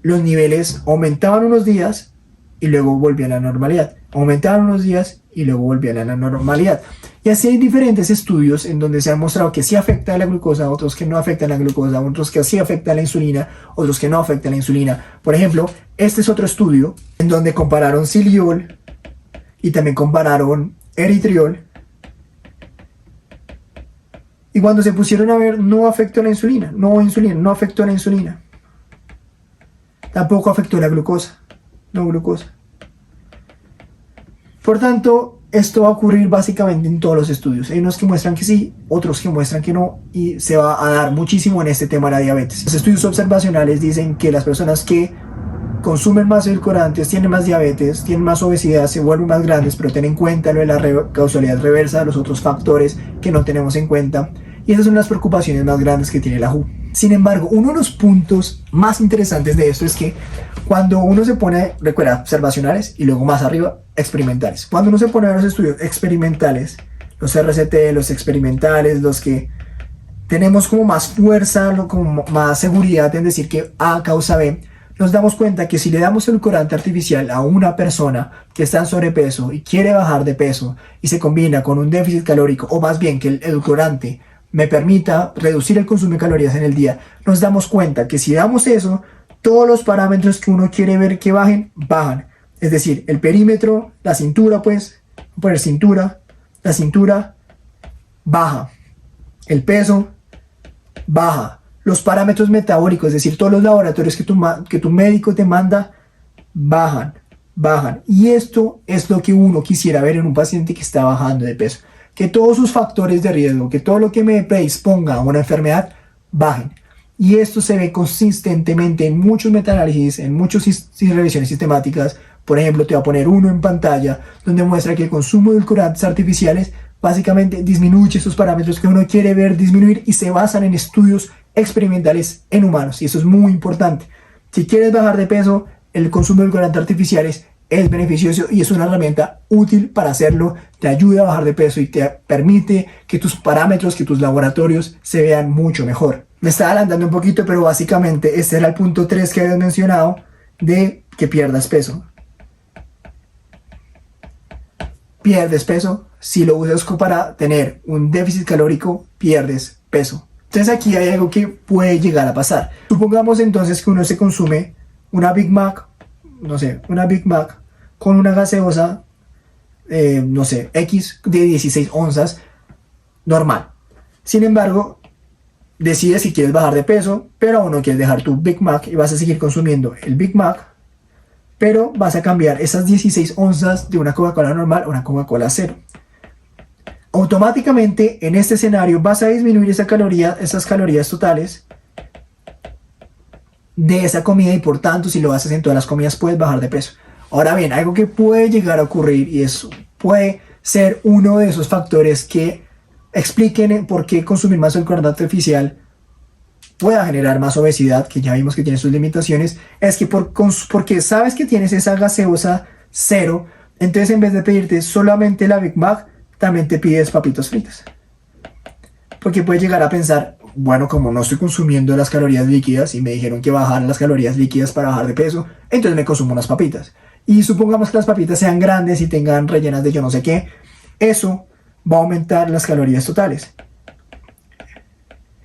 [SPEAKER 2] los niveles aumentaban unos días y luego volvían a la normalidad. Aumentaban unos días y luego volvían a la normalidad. Y así hay diferentes estudios en donde se ha mostrado que sí afecta a la glucosa, otros que no afectan a la glucosa, otros que sí afecta a la insulina, otros que no afectan a la insulina. Por ejemplo, este es otro estudio en donde compararon Siliol y también compararon eritriol. Y cuando se pusieron a ver, no afectó a la insulina, no afectó a la insulina. Tampoco afectó a la glucosa, no glucosa. Por tanto, esto va a ocurrir básicamente en todos los estudios. Hay unos que muestran que sí, otros que muestran que no, y se va a dar muchísimo en este tema de la diabetes. Los estudios observacionales dicen que las personas que consumen más edulcorantes tienen más diabetes, tienen más obesidad, se vuelven más grandes, pero ten en cuenta lo de la causalidad reversa, los otros factores que no tenemos en cuenta. Y esas son las preocupaciones más grandes que tiene la WHO. Sin embargo, uno de los puntos más interesantes de esto es que cuando uno se pone, recuerda, observacionales y luego más arriba, experimentales. Cuando uno se pone a ver los estudios experimentales, los RCT, los experimentales, los que tenemos como más fuerza, como más seguridad en decir que A causa B, nos damos cuenta que si le damos edulcorante artificial a una persona que está en sobrepeso y quiere bajar de peso y se combina con un déficit calórico, o más bien que el edulcorante me permita reducir el consumo de calorías en el día, nos damos cuenta que si damos eso, todos los parámetros que uno quiere ver que bajen, bajan. Es decir, el perímetro, la cintura, pues, voy a poner cintura, la cintura baja, el peso baja, los parámetros metabólicos, es decir, todos los laboratorios que tu médico te manda, bajan, bajan. Y esto es lo que uno quisiera ver en un paciente que está bajando de peso. Que todos sus factores de riesgo, que todo lo que me predisponga a una enfermedad, bajen. Y esto se ve consistentemente en muchos metaanálisis, en muchas revisiones sistemáticas. Por ejemplo, te voy a poner uno en pantalla donde muestra que el consumo de edulcorantes artificiales básicamente disminuye esos parámetros que uno quiere ver disminuir y se basan en estudios experimentales en humanos. Y eso es muy importante. Si quieres bajar de peso, el consumo de edulcorantes artificiales es beneficioso y es una herramienta útil para hacerlo. Te ayuda a bajar de peso y te permite que tus parámetros, que tus laboratorios se vean mucho mejor. Me estaba adelantando un poquito, pero básicamente este era el punto 3 que habías mencionado de que pierdas peso. Pierdes peso. Si lo usas para tener un déficit calórico, pierdes peso. Entonces aquí hay algo que puede llegar a pasar. Supongamos entonces que uno se consume una Big Mac, no sé, una Big Mac con una gaseosa, no sé, X de 16 onzas, normal. Sin embargo, decides si quieres bajar de peso, pero aún no quieres dejar tu Big Mac y vas a seguir consumiendo el Big Mac, pero vas a cambiar esas 16 onzas de una Coca-Cola normal a una Coca-Cola cero. Automáticamente en este escenario vas a disminuir esas calorías totales de esa comida y por tanto si lo haces en todas las comidas puedes bajar de peso. Ahora bien, algo que puede llegar a ocurrir y eso puede ser uno de esos factores que expliquen por qué consumir más edulcorante artificial pueda generar más obesidad, que ya vimos que tiene sus limitaciones, es que porque sabes que tienes esa gaseosa cero, entonces en vez de pedirte solamente la Big Mac, también te pides papitas fritas. Porque puedes llegar a pensar, bueno, como no estoy consumiendo las calorías líquidas y me dijeron que bajar las calorías líquidas para bajar de peso, entonces me consumo unas papitas. Y supongamos que las papitas sean grandes y tengan rellenas de yo no sé qué, eso va a aumentar las calorías totales.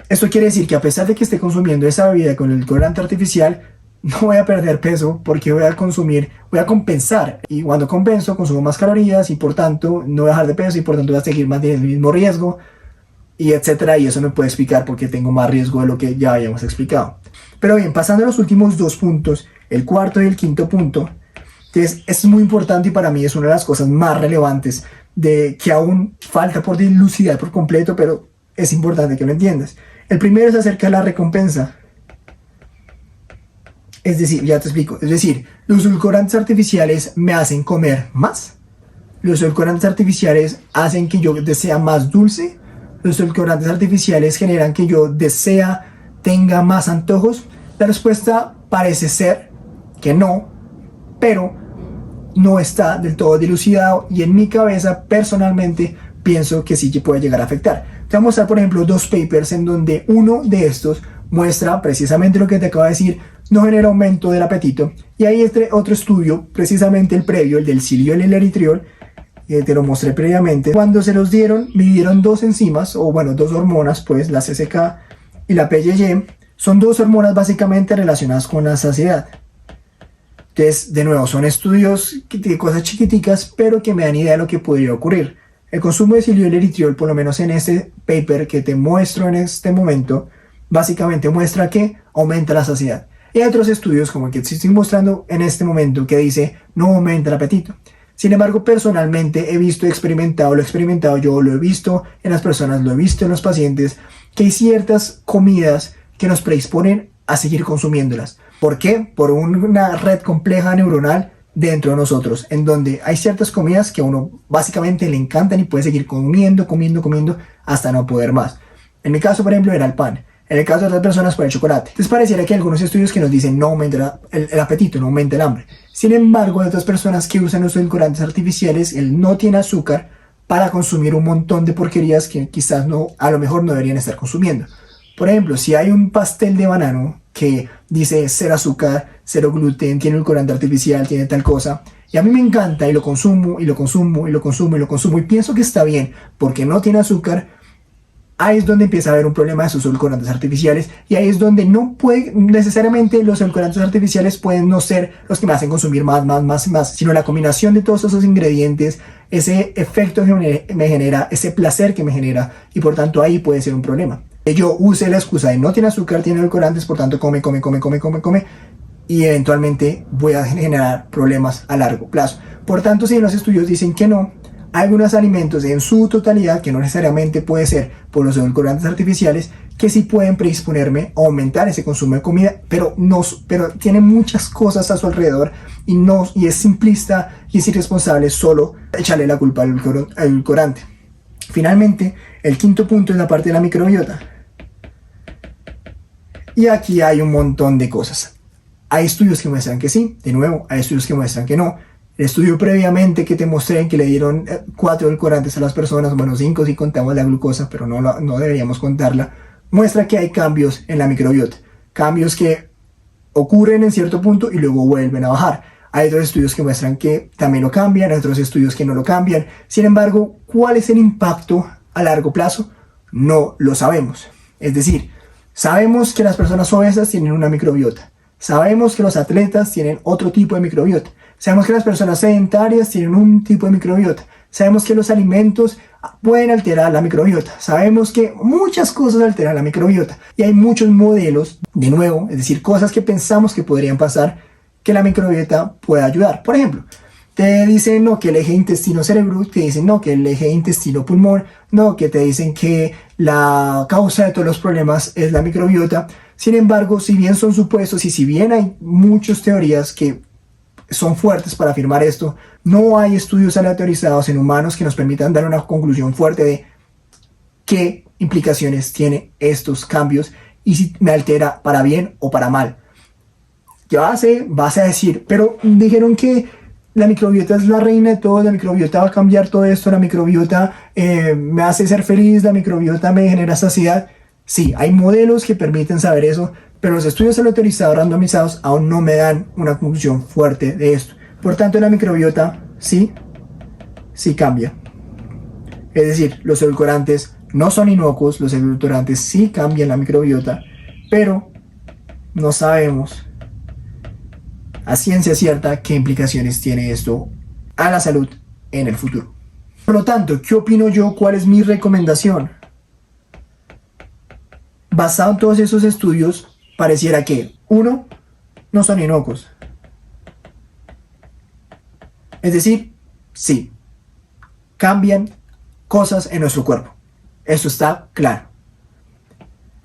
[SPEAKER 2] Esto quiere decir que a pesar de que esté consumiendo esa bebida con el edulcorante artificial, no voy a perder peso porque voy a compensar. Y cuando compenso, consumo más calorías y por tanto no voy a dejar de peso y por tanto voy a seguir manteniendo el mismo riesgo, y etcétera. Y eso me puede explicar por qué tengo más riesgo de lo que ya habíamos explicado. Pero bien, pasando a los últimos dos puntos, el cuarto y el quinto punto, es muy importante y para mí es una de las cosas más relevantes de que aún falta por dilucidar por completo, pero es importante que lo entiendas. El primero es acerca de la recompensa. Es decir, ya te explico. Es decir, los edulcorantes artificiales me hacen comer más. Los edulcorantes artificiales hacen que yo desea más dulce. Los edulcorantes artificiales generan que yo tenga más antojos. La respuesta parece ser que no, pero no está del todo dilucidado y en mi cabeza personalmente pienso que sí que puede llegar a afectar. Te voy a mostrar por ejemplo dos papers en donde uno de estos muestra precisamente lo que te acabo de decir, no genera aumento del apetito, y hay otro estudio, precisamente el previo, el del siliol y el eritriol, te lo mostré previamente. Cuando se los dieron, midieron dos enzimas, o bueno, dos hormonas, pues la CCK y la PYY, son dos hormonas básicamente relacionadas con la saciedad. Entonces, de nuevo, son estudios de cosas chiquiticas, pero que me dan idea de lo que podría ocurrir. El consumo de siliol y eritriol, por lo menos en este paper que te muestro en este momento, básicamente muestra que aumenta la saciedad. Y hay otros estudios como el que te estoy mostrando en este momento que dice no aumenta el apetito. Sin embargo, personalmente he visto, lo he experimentado yo, lo he visto en las personas, lo he visto en los pacientes, que hay ciertas comidas que nos predisponen a seguir consumiéndolas. ¿Por qué? Por una red compleja neuronal dentro de nosotros, en donde hay ciertas comidas que a uno básicamente le encantan y puede seguir comiendo hasta no poder más. En mi caso, por ejemplo, era el pan. En el caso de otras personas, por el chocolate. Entonces pareciera que hay algunos estudios que nos dicen no aumenta el apetito, no aumenta el hambre. Sin embargo, hay otras personas que usan los edulcorantes artificiales, el no tiene azúcar, para consumir un montón de porquerías que quizás a lo mejor no deberían estar consumiendo. Por ejemplo, si hay un pastel de banano que dice cero azúcar, cero gluten, tiene edulcorante artificial, tiene tal cosa. Y a mí me encanta y lo consumo y lo consumo y lo consumo y lo consumo y pienso que está bien porque no tiene azúcar. Ahí es donde empieza a haber un problema de esos edulcorantes artificiales y ahí es donde no puede necesariamente los edulcorantes artificiales pueden no ser los que me hacen consumir más, sino la combinación de todos esos ingredientes, ese efecto que me genera, ese placer que me genera y por tanto ahí puede ser un problema. Yo use la excusa de no tiene azúcar, tiene edulcorantes, por tanto come y eventualmente voy a generar problemas a largo plazo. Por tanto, si los estudios dicen que no, hay algunos alimentos en su totalidad, que no necesariamente puede ser por los edulcorantes artificiales, que sí pueden predisponerme a aumentar ese consumo de comida, pero tiene muchas cosas a su alrededor y es simplista y es irresponsable solo echarle la culpa al edulcorante. Finalmente, el quinto punto es la parte de la microbiota. Y aquí hay un montón de cosas. Hay estudios que muestran que sí, de nuevo, hay estudios que muestran que no. El estudio previamente que te mostré que le dieron 4 edulcorantes a las personas, bueno 5 si contamos la glucosa, pero no deberíamos contarla, muestra que hay cambios en la microbiota, cambios que ocurren en cierto punto y luego vuelven a bajar. Hay otros estudios que muestran que también lo cambian, hay otros estudios que no lo cambian. Sin embargo, ¿cuál es el impacto a largo plazo? No lo sabemos. Es decir, sabemos que las personas obesas tienen una microbiota, sabemos que los atletas tienen otro tipo de microbiota. Sabemos que las personas sedentarias tienen un tipo de microbiota. Sabemos que los alimentos pueden alterar la microbiota. Sabemos que muchas cosas alteran la microbiota. Y hay muchos modelos, de nuevo, es decir, cosas que pensamos que podrían pasar, que la microbiota puede ayudar. Por ejemplo, te dicen no, que el eje intestino-cerebro, te dicen no, que el eje intestino-pulmón, no, que te dicen que la causa de todos los problemas es la microbiota. Sin embargo, si bien son supuestos y si bien hay muchas teorías que son fuertes para afirmar esto, no hay estudios aleatorizados en humanos que nos permitan dar una conclusión fuerte de qué implicaciones tienen estos cambios y si me altera para bien o para mal. Ya sé, vas a decir, pero dijeron que la microbiota es la reina de todo, la microbiota va a cambiar todo esto, la microbiota me hace ser feliz, la microbiota me genera saciedad. Sí, hay modelos que permiten saber eso, pero los estudios aleatorizados randomizados aún no me dan una conclusión fuerte de esto. Por tanto, la microbiota sí cambia. Es decir, los edulcorantes no son inocuos, los edulcorantes sí cambian la microbiota, pero no sabemos a ciencia cierta qué implicaciones tiene esto a la salud en el futuro. Por lo tanto, ¿qué opino yo? ¿Cuál es mi recomendación? Basado en todos esos estudios, pareciera que, uno, no son inocuos. Es decir, sí, cambian cosas en nuestro cuerpo. Eso está claro.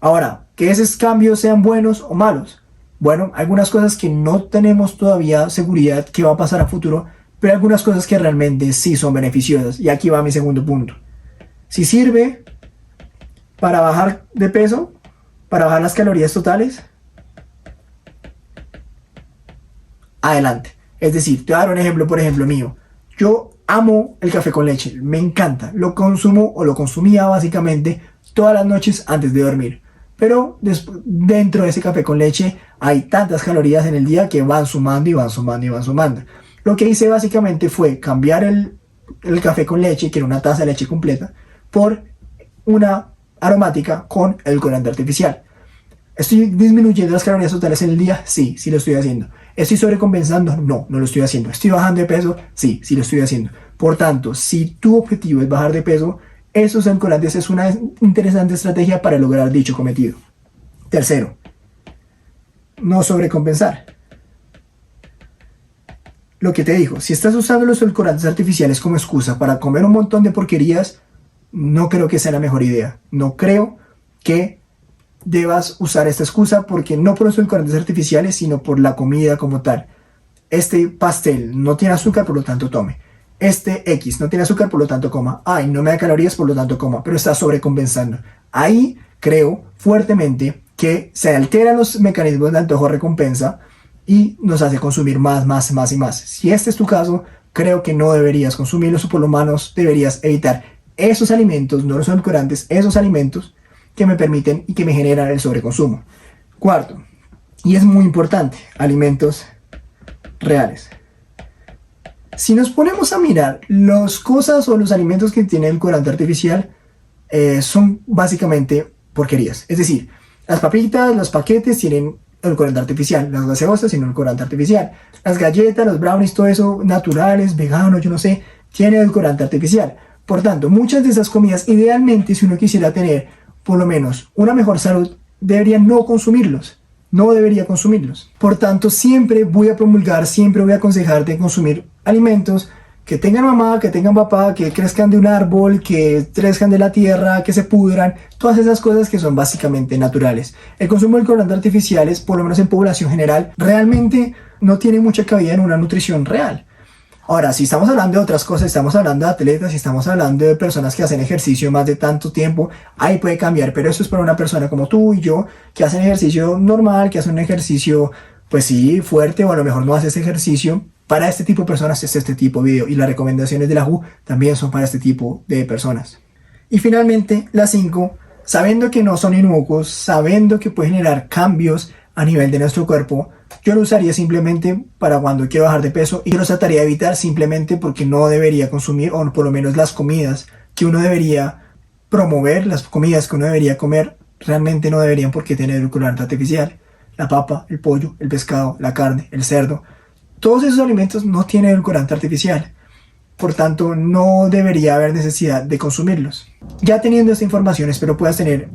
[SPEAKER 2] Ahora, que esos cambios sean buenos o malos. Bueno, algunas cosas que no tenemos todavía seguridad que va a pasar a futuro, pero algunas cosas que realmente sí son beneficiosas. Y aquí va mi segundo punto. Si sirve para bajar de peso, para bajar las calorías totales, adelante. Es decir, te voy a dar un ejemplo, por ejemplo, mío. Yo amo el café con leche, me encanta. Lo consumo o lo consumía básicamente todas las noches antes de dormir. Pero dentro de ese café con leche hay tantas calorías en el día que van sumando y van sumando y van sumando. Lo que hice básicamente fue cambiar el café con leche, que era una taza de leche completa, por una aromática con edulcorante artificial. ¿Estoy disminuyendo las calorías totales en el día? Sí, sí lo estoy haciendo. ¿Estoy sobrecompensando? No, no lo estoy haciendo. ¿Estoy bajando de peso? Sí, sí lo estoy haciendo. Por tanto, si tu objetivo es bajar de peso, esos edulcorantes es una interesante estrategia para lograr dicho cometido. Tercero, no sobrecompensar. Lo que te digo, si estás usando los edulcorantes artificiales como excusa para comer un montón de porquerías, no creo que sea la mejor idea. No creo que debas usar esta excusa porque no por los edulcorantes artificiales, sino por la comida como tal. Este pastel no tiene azúcar, por lo tanto tome. Este X no tiene azúcar, por lo tanto coma. Ay, no me da calorías, por lo tanto coma. Pero está sobrecompensando. Ahí creo fuertemente que se alteran los mecanismos de antojo-recompensa y nos hace consumir más y más. Si este es tu caso, creo que no deberías consumirlos o por lo menos deberías evitar esos alimentos, no los edulcorantes, esos alimentos que me permiten y que me generan el sobreconsumo. Cuarto, Y es muy importante, alimentos reales. Si nos ponemos a mirar, las cosas o los alimentos que tienen edulcorante artificial son básicamente porquerías. Es decir, las papitas, los paquetes tienen edulcorante artificial, las gaseosas tienen edulcorante artificial, las galletas, los brownies, todo eso naturales, veganos, yo no sé, tiene edulcorante artificial. Por tanto, muchas de esas comidas, idealmente, si uno quisiera tener por lo menos una mejor salud, debería no consumirlos. No debería consumirlos. Por tanto, siempre voy a promulgar, siempre voy a aconsejarte consumir alimentos que tengan mamá, que tengan papá, que crezcan de un árbol, que crezcan de la tierra, que se pudran, todas esas cosas que son básicamente naturales. El consumo de edulcorantes artificiales, por lo menos en población general, realmente no tiene mucha cabida en una nutrición real. Ahora, si estamos hablando de otras cosas, estamos hablando de atletas, si estamos hablando de personas que hacen ejercicio más de tanto tiempo, ahí puede cambiar, pero eso es para una persona como tú y yo, que hacen ejercicio normal, que hacen un ejercicio, pues sí, fuerte, o a lo mejor no haces ejercicio. Para este tipo de personas es este tipo de video, y las recomendaciones de la WHO también son para este tipo de personas. Y finalmente, la 5, sabiendo que no son inocuos, sabiendo que puede generar cambios a nivel de nuestro cuerpo, yo lo usaría simplemente para cuando quiero bajar de peso, y yo lo trataría de evitar simplemente porque no debería consumir, o por lo menos las comidas que uno debería promover, las comidas que uno debería comer, realmente no deberían por qué tener edulcorante artificial. La papa, el pollo, el pescado, la carne, el cerdo, todos esos alimentos no tienen edulcorante artificial. Por tanto, no debería haber necesidad de consumirlos. Ya teniendo esta información, espero puedas tener,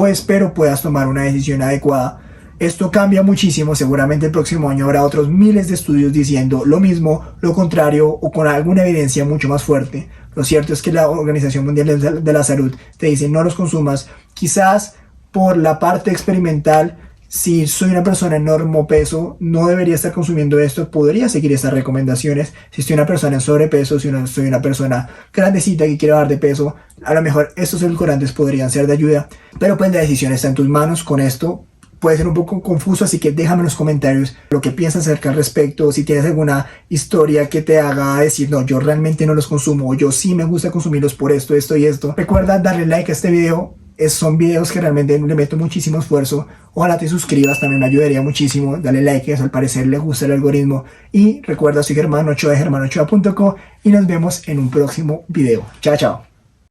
[SPEAKER 2] espero puedas tomar una decisión adecuada. Esto cambia muchísimo, seguramente el próximo año habrá otros miles de estudios diciendo lo mismo, lo contrario o con alguna evidencia mucho más fuerte. Lo cierto es que la Organización Mundial de la Salud te dice no los consumas, quizás por la parte experimental. Si soy una persona en normopeso, no debería estar consumiendo esto, podría seguir estas recomendaciones. Si estoy una persona en sobrepeso, si soy una persona grandecita que quiere bajar de peso, a lo mejor estos edulcorantes podrían ser de ayuda, pero pues la decisión está en tus manos. Con esto puede ser un poco confuso, así que déjame en los comentarios lo que piensas acerca al respecto, si tienes alguna historia que te haga decir, no, yo realmente no los consumo, o yo sí me gusta consumirlos por esto, esto y esto. Recuerda darle like a este video. Son videos que realmente le meto muchísimo esfuerzo. Ojalá te suscribas, también me ayudaría muchísimo. Dale like, eso al parecer le gusta el algoritmo. Y recuerda, soy Germán Ochoa de germanochoa.co y nos vemos en un próximo video. Chao, chao.